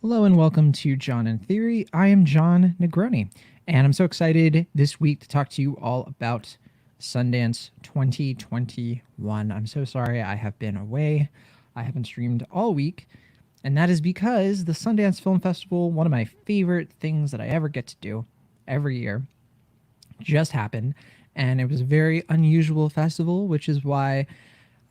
Hello and welcome to John in Theory. I am John Negroni, and I'm so excited this week to talk to you all about Sundance 2021. I'm so sorry I have been away. I haven't streamed all week, and that is because the Sundance Film Festival, one of my favorite things that I ever get to do every year, just happened, and it was a very unusual festival, which is why,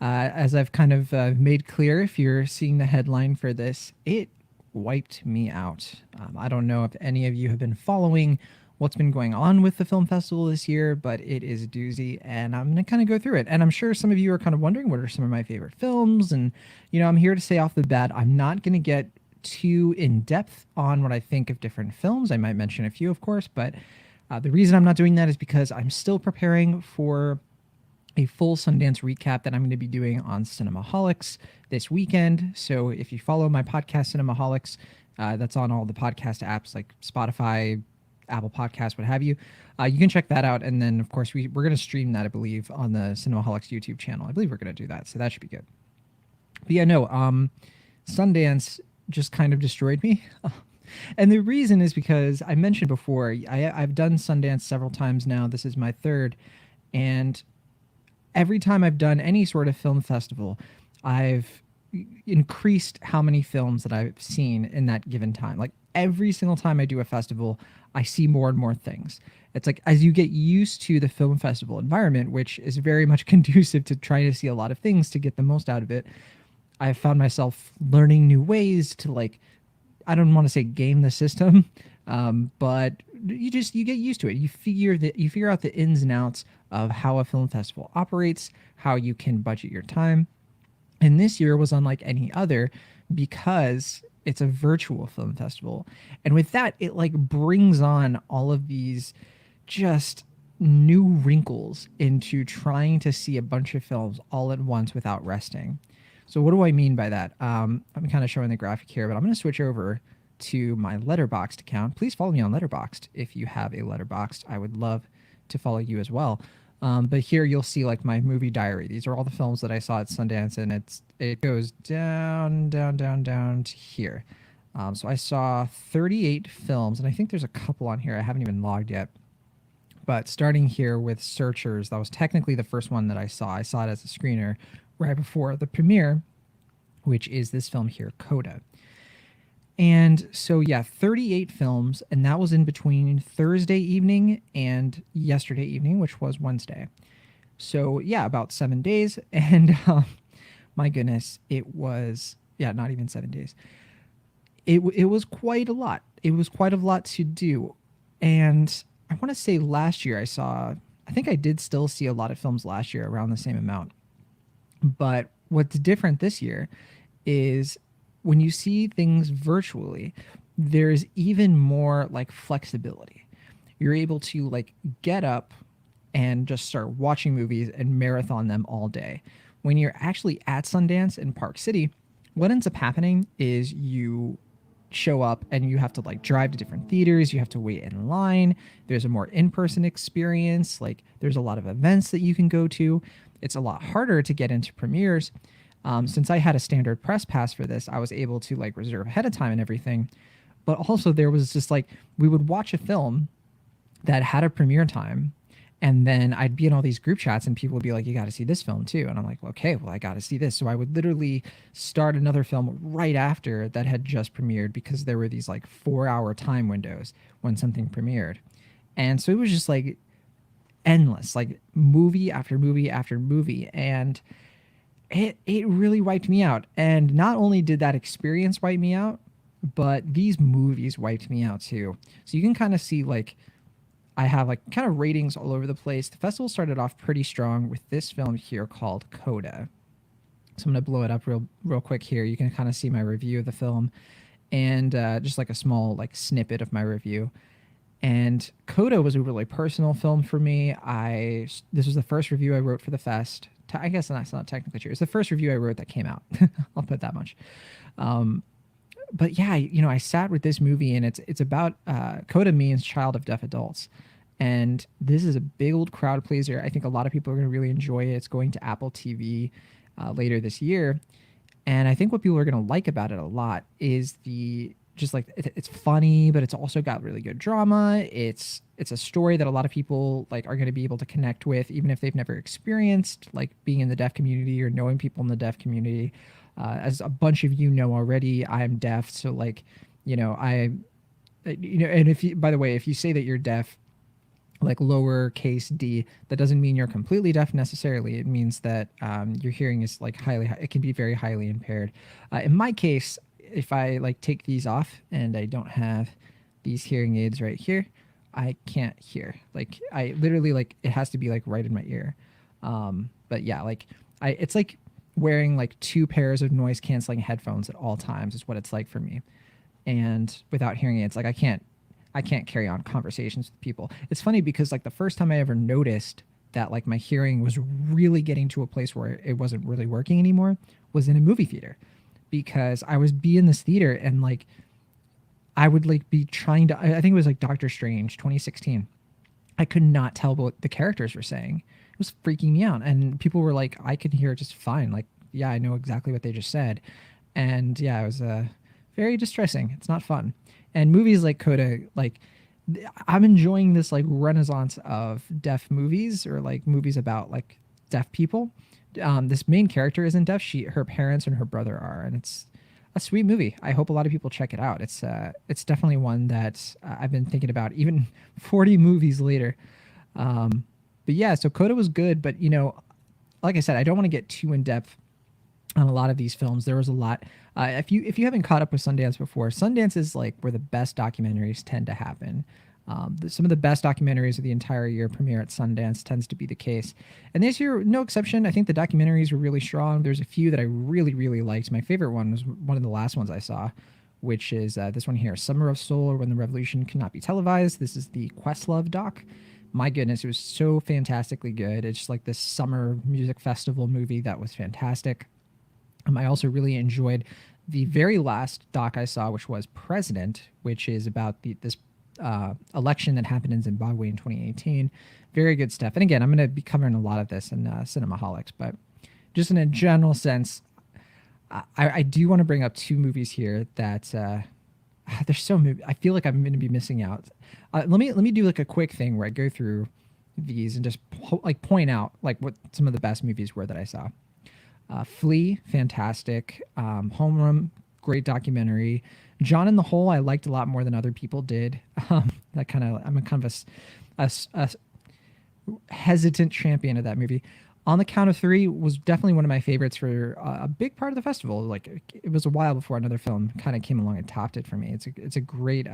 as I've kind of made clear, if you're seeing the headline for this, it wiped me out. I don't know if any of you have been following what's been going on with the film festival this year, but it is a doozy, and I'm gonna kind of go through it. And I'm sure some of you are kind of wondering what are some of my favorite films, and I'm here to say off the bat, I'm not gonna get too in depth on what I think of different films. I might mention a few, of course, but the reason I'm not doing that is because I'm still preparing for a full Sundance recap that I'm going to be doing on Cinemaholics this weekend. So if you follow my podcast, Cinemaholics, that's on all the podcast apps like Spotify, Apple Podcasts, what have you. You can check that out. And then, of course, we're going to stream that, I believe, on the Cinemaholics YouTube channel. I believe we're going to do that. So that should be good. But yeah, no, Sundance just kind of destroyed me. And the reason is because I mentioned before, I've done Sundance several times now. This is my third. And every time I've done any sort of film festival, I've increased how many films that I've seen in that given time. Like every single time I do a festival, I see more and more things. It's like as you get used to the film festival environment, which is very much conducive to trying to see a lot of things to get the most out of it, I've found myself learning new ways to I don't want to say game the system, but you get used to it. You figure out the ins and outs of how a film festival operates, how you can budget your time. And this year was unlike any other because it's a virtual film festival. And with that, it brings on all of these just new wrinkles into trying to see a bunch of films all at once without resting. So what do I mean by that? I'm kind of showing the graphic here, but I'm going to switch over to my Letterboxd account. Please follow me on Letterboxd if you have a Letterboxd. I would love to follow you as well. But here you'll see my movie diary. These are all the films that I saw at Sundance, and it goes down to here. So I saw 38 films, and I think there's a couple on here I haven't even logged yet. But starting here with Searchers, that was technically the first one that I saw. I saw it as a screener right before the premiere, which is this film here, Coda. And so, yeah, 38 films, and that was in between Thursday evening and yesterday evening, which was Wednesday. So, yeah, about 7 days. And my goodness, it was, not even 7 days. It was quite a lot. It was quite a lot to do. And I want to say last year I think I did still see a lot of films last year around the same amount. But what's different this year is when you see things virtually, there's even more flexibility. You're able to get up and just start watching movies and marathon them all day. When you're actually at Sundance in Park City, what ends up happening is you show up and you have to drive to different theaters. You have to wait in line. There's a more in-person experience. There's a lot of events that you can go to. It's a lot harder to get into premieres. Since I had a standard press pass for this, I was able to reserve ahead of time and everything. But also there was just we would watch a film that had a premiere time, and then I'd be in all these group chats and people would be like, you got to see this film too. And I'm like, okay, well, I got to see this. So I would literally start another film right after that had just premiered because there were these 4-hour time windows when something premiered. And so it was just endless, movie after movie after movie. And it really wiped me out. And not only did that experience wipe me out, but these movies wiped me out too. So you can kind of see I have kind of ratings all over the place. The festival started off pretty strong with this film here called Coda. So I'm going to blow it up real quick here. You can kind of see my review of the film and just a small snippet of my review. And Coda was a really personal film for me. This was the first review I wrote for the fest. I guess that's not technically true. It's the first review I wrote that came out. I'll put that much. But yeah, I sat with this movie, and it's about Coda means child of deaf adults. And this is a big old crowd pleaser. I think a lot of people are going to really enjoy it. It's going to Apple TV later this year. And I think what people are going to like about it a lot is the just like it's funny, but it's also got really good drama. It's a story that a lot of people like are going to be able to connect with, even if they've never experienced like being in the deaf community or knowing people in the deaf community. As a bunch of you know already, I'm deaf, so like, and if you, by the way, if you say that you're deaf, like lowercase d, that doesn't mean you're completely deaf necessarily. It means that your hearing is like it can be very highly impaired. In my case, if I like take these off and I don't have these hearing aids right here, I can't hear. Like I literally like it has to be like right in my ear. But yeah, like it's like wearing like two pairs of noise canceling headphones at all times is what it's like for me. And without hearing aids, like I can't carry on conversations with people. It's funny because like the first time I ever noticed that like my hearing was really getting to a place where it wasn't really working anymore was in a movie theater, because I was be in this theater and like I would like be trying to, I think it was like Doctor Strange 2016. I could not tell what the characters were saying. It was freaking me out. And people were like, I could hear it just fine. Like, yeah, I know exactly what they just said. And yeah, it was very distressing. It's not fun. And movies like Coda, like, I'm enjoying this like renaissance of deaf movies, or like movies about like deaf people. This main character isn't deaf. Her parents and her brother are, and it's a sweet movie. I hope a lot of people check it out. It's definitely one that I've been thinking about even 40 movies later. But yeah, so Coda was good, but like I said, I don't want to get too in depth on a lot of these films. There was a lot. If you haven't caught up with Sundance before, Sundance is like where the best documentaries tend to happen. Some of the best documentaries of the entire year premiere at Sundance tends to be the case. And this year, no exception. I think the documentaries were really strong. There's a few that I really, really liked. My favorite one was one of the last ones I saw, which is this one here, Summer of Soul, or When the Revolution Cannot Be Televised. This is the Questlove doc. My goodness, it was so fantastically good. It's just like this summer music festival movie that was fantastic. I also really enjoyed the very last doc I saw, which was President, which is about this election that happened in Zimbabwe in 2018. Very good stuff. And again, I'm going to be covering a lot of this in Cinemaholics, but just in a general sense, I do want to bring up two movies here that there's so many. I feel like I'm going to be missing out. Let me do like a quick thing where I go through these and just like point out like what some of the best movies were that I saw. Flea, fantastic. Homeroom, great documentary. John in the Hole, I liked a lot more than other people did. I'm a kind of a hesitant champion of that movie. On the Count of Three was definitely one of my favorites for a big part of the festival. Like it was a while before another film kind of came along and topped it for me. It's a great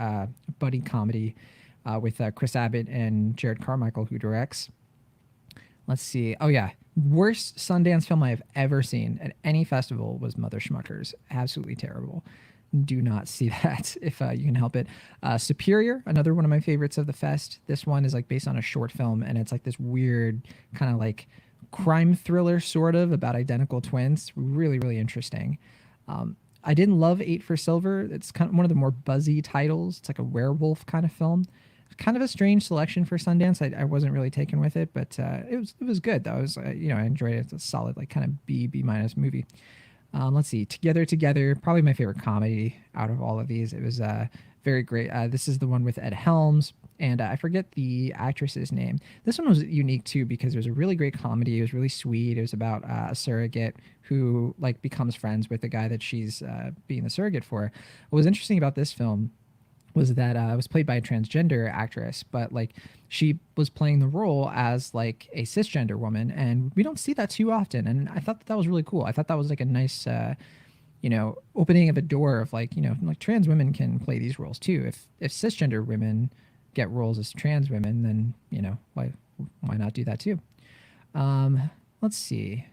buddy comedy with Chris Abbott and Jared Carmichael, who directs. Let's see. Oh yeah, worst Sundance film I have ever seen at any festival was Mother Schmuckers. Absolutely terrible. Do not see that if you can help it. Superior, another one of my favorites of the fest. This one is like based on a short film, and it's like this weird kind of like crime thriller sort of about identical twins. Really, really interesting. I didn't love Eight for Silver. It's kind of one of the more buzzy titles. It's like a werewolf kind of film. Kind of a strange selection for Sundance. I wasn't really taken with it, but it was good though. It was I enjoyed it. It's a solid like kind of B minus movie. Let's see, Together, probably my favorite comedy out of all of these. It was very great. This is the one with Ed Helms, and I forget the actress's name. This one was unique too because it was a really great comedy. It was really sweet. It was about a surrogate who like becomes friends with the guy that she's being the surrogate for. What was interesting about this film was that it was played by a transgender actress, but like she was playing the role as like a cisgender woman, and we don't see that too often. And I thought that was really cool. I thought that was like a nice, opening of a door of like, like trans women can play these roles too. If cisgender women get roles as trans women, then why not do that too? Let's see.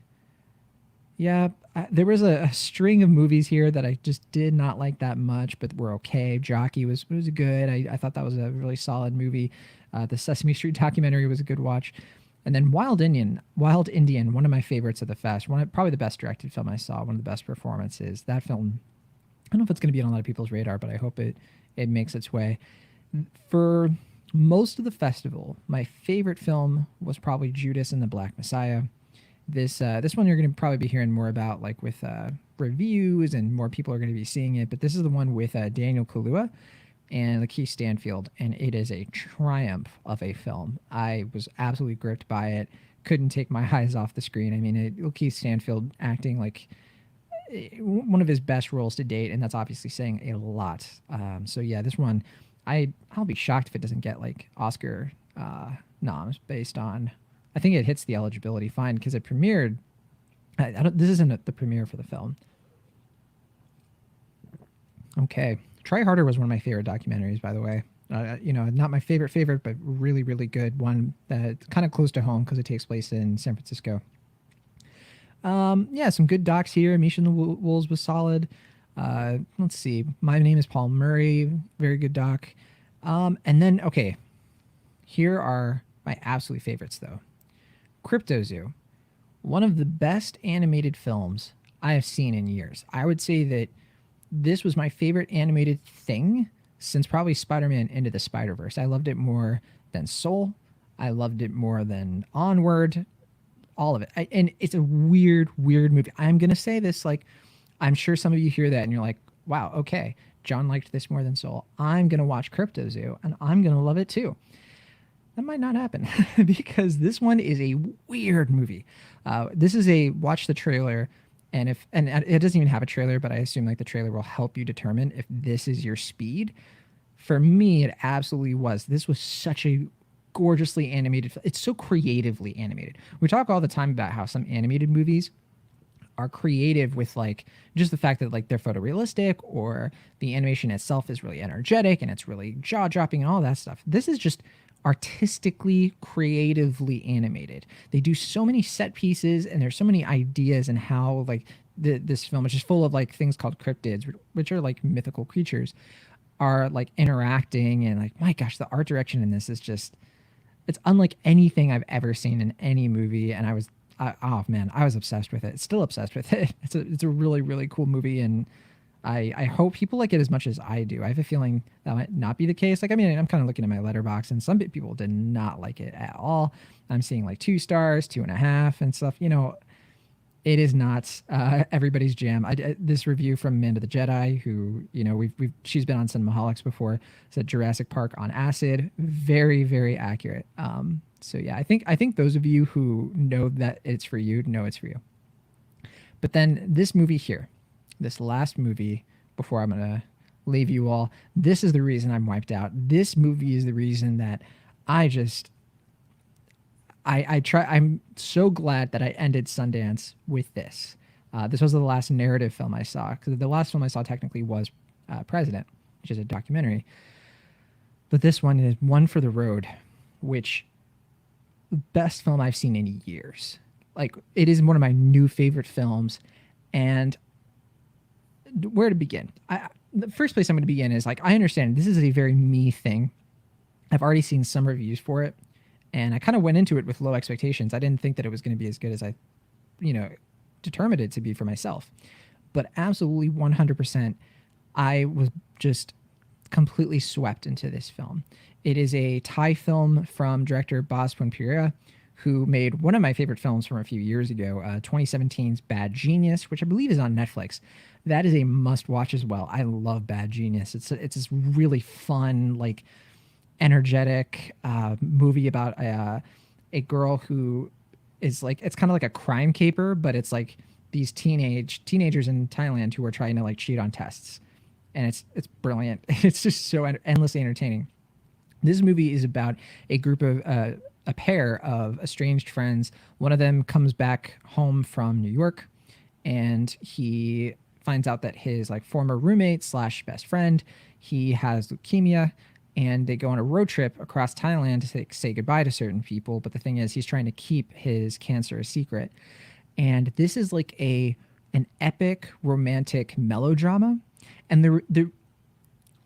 Yeah, there was a string of movies here that I just did not like that much, but were okay. Jockey was good. I thought that was a really solid movie. The Sesame Street documentary was a good watch. And then Wild Indian, one of my favorites of the fest. Probably the best directed film I saw. One of the best performances. That film, I don't know if it's going to be on a lot of people's radar, but I hope it makes its way. For most of the festival, my favorite film was probably Judas and the Black Messiah. This one you're going to probably be hearing more about, like with reviews and more people are going to be seeing it. But this is the one with Daniel Kaluuya and Lakeith Stanfield, and it is a triumph of a film. I was absolutely gripped by it. Couldn't take my eyes off the screen. I mean, Lakeith Stanfield acting like one of his best roles to date, and that's obviously saying a lot. So yeah, this one, I'll be shocked if it doesn't get like Oscar noms based on. I think it hits the eligibility fine because it premiered. I don't. This isn't the premiere for the film. Okay, Try Harder was one of my favorite documentaries, by the way. Not my favorite, but really, really good one. Kind of close to home because it takes place in San Francisco. Yeah, some good docs here. Misha and the Wolves was solid. Let's see. My Name is Paul Murray. Very good doc. And then, okay, here are my absolute favorites, though. Crypto Zoo. One of the best animated films I have seen in years. I would say that this was my favorite animated thing since probably Spider-Man Into the Spider-Verse. I loved it more than Soul. I loved it more than Onward. All of it. And it's a weird movie. I'm going to say this, like, I'm sure some of you hear that and you're like, wow, okay, John liked this more than Soul. I'm going to watch Crypto Zoo and I'm going to love it too. That might not happen because this one is a weird movie. This is a watch the trailer, and it doesn't even have a trailer, but I assume like the trailer will help you determine if this is your speed. For me, it absolutely was. This was such a gorgeously animated. It's so creatively animated. We talk all the time about how some animated movies are creative with like just the fact that like they're photorealistic or the animation itself is really energetic and it's really jaw-dropping and all that stuff. This is just artistically, creatively animated. They do so many set pieces and there's so many ideas and how like this film, which is full of like things called cryptids, which are like mythical creatures, are like interacting, and like, my gosh, the art direction in this is just, it's unlike anything I've ever seen in any movie. And I was obsessed with it. Still obsessed with it. It's a really, really cool movie, and I hope people like it as much as I do. I have a feeling that might not be the case. Like, I mean, I'm kind of looking at my letterbox, and some people did not like it at all. I'm seeing like 2 stars, 2.5, and stuff. It is not everybody's jam. This review from Amanda the Jedi, who she's been on Cinemaholics before, said Jurassic Park on acid. Very, very accurate. So yeah, I think those of you who know that it's for you know it's for you. But then this movie here, this last movie before I'm gonna leave you all, this is the reason I'm wiped out. This movie is the reason that I'm so glad that I ended Sundance with this. This was the last narrative film I saw, because the last film I saw technically was President, which is a documentary. But this one is One for the Road, which best film I've seen in years. Like, it is one of my new favorite films. And where to begin? The first place I'm going to begin is, like, I understand this is a very me thing. I've already seen some reviews for it, and I kind of went into it with low expectations. I didn't think that it was going to be as good as I, determined it to be for myself. But absolutely 100%, I was just completely swept into this film. It is a Thai film from director Bas Punpira, who made one of my favorite films from a few years ago, 2017's Bad Genius, which I believe is on Netflix. That is a must-watch as well. I love Bad Genius. It's this really fun, like, energetic movie about a girl who is like, it's kind of like a crime caper, but it's like these teenagers in Thailand who are trying to like cheat on tests, and it's brilliant. It's just so endlessly entertaining. This movie is about a group of a pair of estranged friends. One of them comes back home from New York, and he finds out that his like former roommate slash best friend, he has leukemia, and they go on a road trip across Thailand to say goodbye to certain people. But the thing is, he's trying to keep his cancer a secret. And this is like an epic romantic melodrama. And the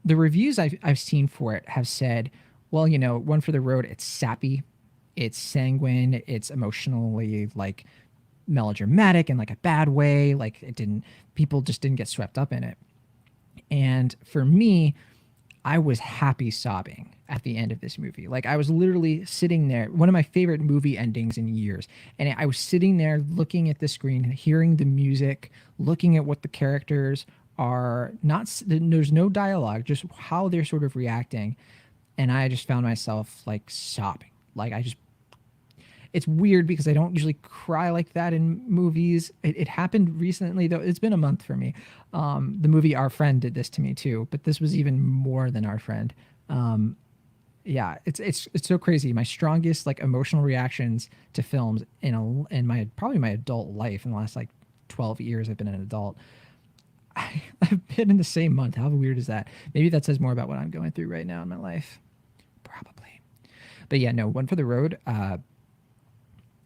reviews I've seen for it have said, well, One for the Road, it's sappy, it's sanguine, it's emotionally like melodramatic in like a bad way. Like, people just didn't get swept up in it. And for me, I was happy sobbing at the end of this movie. Like I was literally sitting there, one of my favorite movie endings in years. And I was sitting there looking at the screen, hearing the music, looking at what the characters are not, there's no dialogue, just how they're sort of reacting. And I just found myself like sobbing. Like I just, it's weird because I don't usually cry like that in movies. It happened recently though. It's been a month for me. The movie Our Friend did this to me too, but this was even more than Our Friend. Um, yeah, it's so crazy. My strongest like emotional reactions to films in my probably my adult life in the last like 12 years I've been an adult. I've been in the same month. How weird is that? Maybe that says more about what I'm going through right now in my life. Probably. But yeah, no, One for the Road.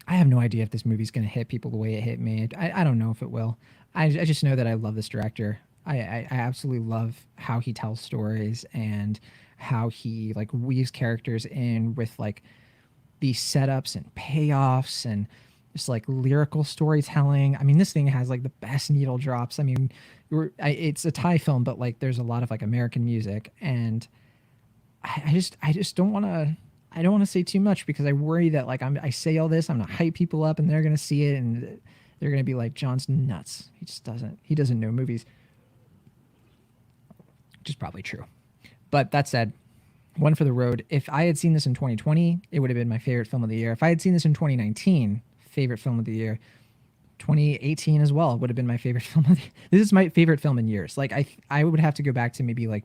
I have no idea if this movie's going to hit people the way it hit me. I don't know if it will. I just know that I love this director. I absolutely love how he tells stories and how he like weaves characters in with like these setups and payoffs and just like lyrical storytelling. I mean, this thing has like the best needle drops. I mean, it's a Thai film, but like there's a lot of like American music, and I just don't want to. I don't want to say too much because I worry that like I say all this, I'm gonna hype people up, and they're gonna see it, and they're gonna be like, John's nuts. He just doesn't. He doesn't know movies, which is probably true. But that said, One for the Road. If I had seen this in 2020, it would have been my favorite film of the year. If I had seen this in 2019, favorite film of the year. 2018 as well would have been my favorite film of the year. This is my favorite film in years. Like I would have to go back to maybe like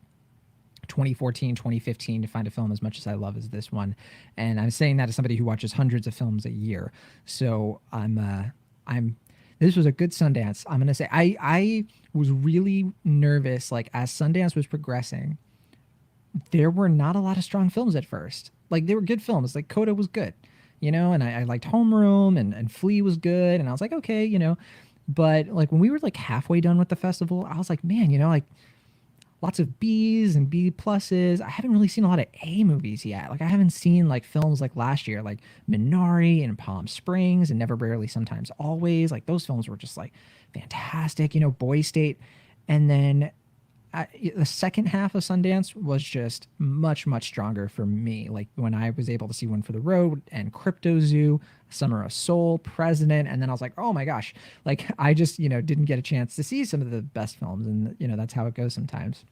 2014, 2015 to find a film as much as I love as this one. And I'm saying that as somebody who watches hundreds of films a year. So I'm this was a good Sundance. I'm gonna say I was really nervous like as Sundance was progressing. There were not a lot of strong films at first. Like they were good films. Like Coda was good, and I liked Homeroom and Flea was good, and I was like, okay. But like when we were like halfway done with the festival, I was like, man, like lots of B's and B pluses. I haven't really seen a lot of A movies yet. Like I haven't seen like films like last year, like Minari and Palm Springs and Never Rarely Sometimes Always. Like those films were just like fantastic. Boy State, and then the second half of Sundance was just much, much stronger for me. Like when I was able to see One for the Road and Crypto Zoo, Summer of Soul, President, and then I was like, oh my gosh, like I just, didn't get a chance to see some of the best films, and that's how it goes sometimes.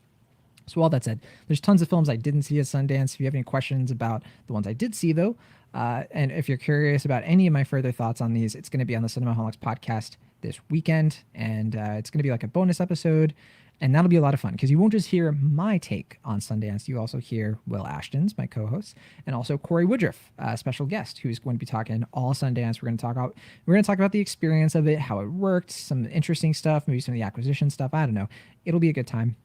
So all that said, there's tons of films I didn't see at Sundance. If you have any questions about the ones I did see though, and if you're curious about any of my further thoughts on these, it's going to be on the Cinemaholics podcast this weekend, and it's going to be like a bonus episode. And that'll be a lot of fun because you won't just hear my take on Sundance. You also hear Will Ashton's, my co-host, and also Corey Woodruff, a special guest who's going to be talking all Sundance. We're going to talk about the experience of it, how it worked, some interesting stuff, maybe some of the acquisition stuff. I don't know. It'll be a good time.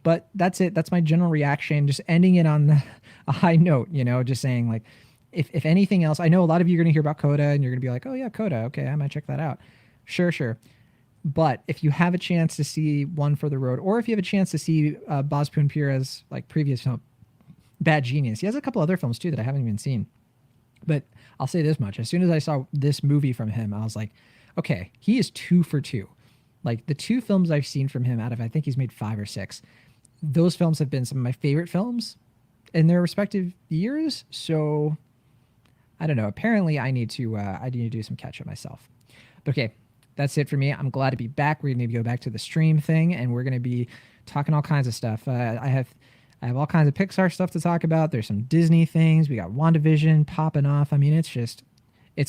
But that's it. That's my general reaction. Just ending it on a high note. Just saying like, if anything else, I know a lot of you are going to hear about Coda and you're going to be like, oh yeah, Coda. Okay, I might check that out. Sure. But if you have a chance to see One for the Road, or if you have a chance to see Bozpun Pira's like previous film, Bad Genius, he has a couple other films too that I haven't even seen. But I'll say this much: as soon as I saw this movie from him, I was like, okay, he is 2 for 2. Like the 2 films I've seen from him out of I think he's made 5 or 6. Those films have been some of my favorite films in their respective years. So I don't know. Apparently, I need to do some catch up myself. But okay. That's it for me. I'm glad to be back. We're going to go back to the stream thing, and we're going to be talking all kinds of stuff. I have all kinds of Pixar stuff to talk about. There's some Disney things. We got WandaVision popping off. I mean, it's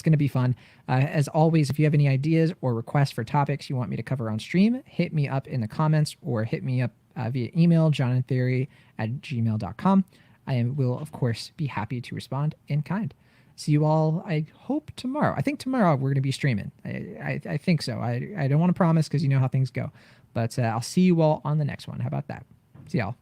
going to be fun. As always, if you have any ideas or requests for topics you want me to cover on stream, hit me up in the comments or hit me up via email, johnandtheory@gmail.com. I will, of course, be happy to respond in kind. See you all, I hope, tomorrow. I think tomorrow we're going to be streaming. I think so. I don't want to promise because you know how things go. But I'll see you all on the next one. How about that? See y'all.